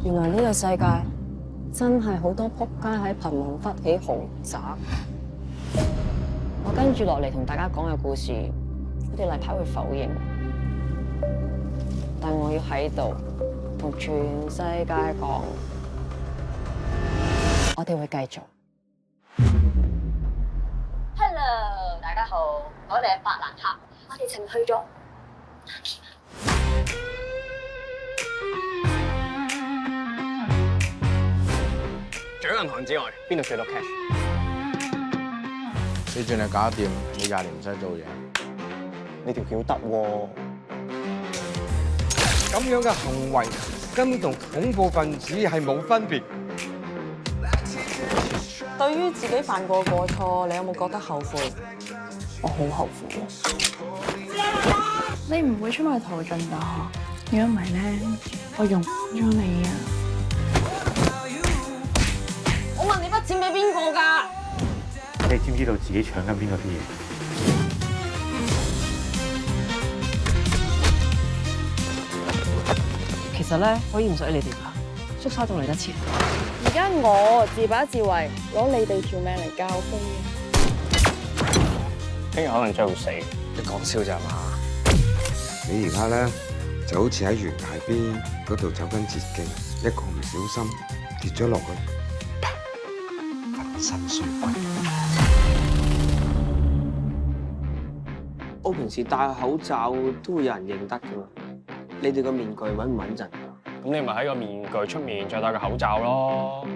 原來呢個世界真係好多仆街喺貧民窟起豪宅。我跟住落嚟同大家講嘅故事，佢哋例牌會否認，但我要喺度同全世界講，我哋會繼續。Hello， 大家好，我哋係法蘭克，我哋淨去咗。除咗銀行之外，邊度最多 cash？ 你盡量搞得掂，你20年唔使做嘢。呢條橋得喎。咁樣嘅行為根本同恐怖分子係冇分別。對於自己犯過錯，你有冇覺得後悔？我好後悔。你唔會出外途盡㗎？如果唔係咧，我用咗你啊！我問你筆錢俾邊個㗎？你知唔知道自己搶緊邊個啲嘢？其實咧，可以唔使你哋㗎，縮沙仲嚟得切。而家我自把自為，攞你哋條命嚟教飛。聽日可能真係會死。你講笑咋嘛？你而家咧就好似喺懸崖邊嗰度走緊捷徑，一個唔小心跌咗落去，啪，粉身碎骨。我平時戴口罩都會有人認得噶嘛，你哋個面具穩唔穩陣？咁你咪喺個面具出面再戴個口罩咯。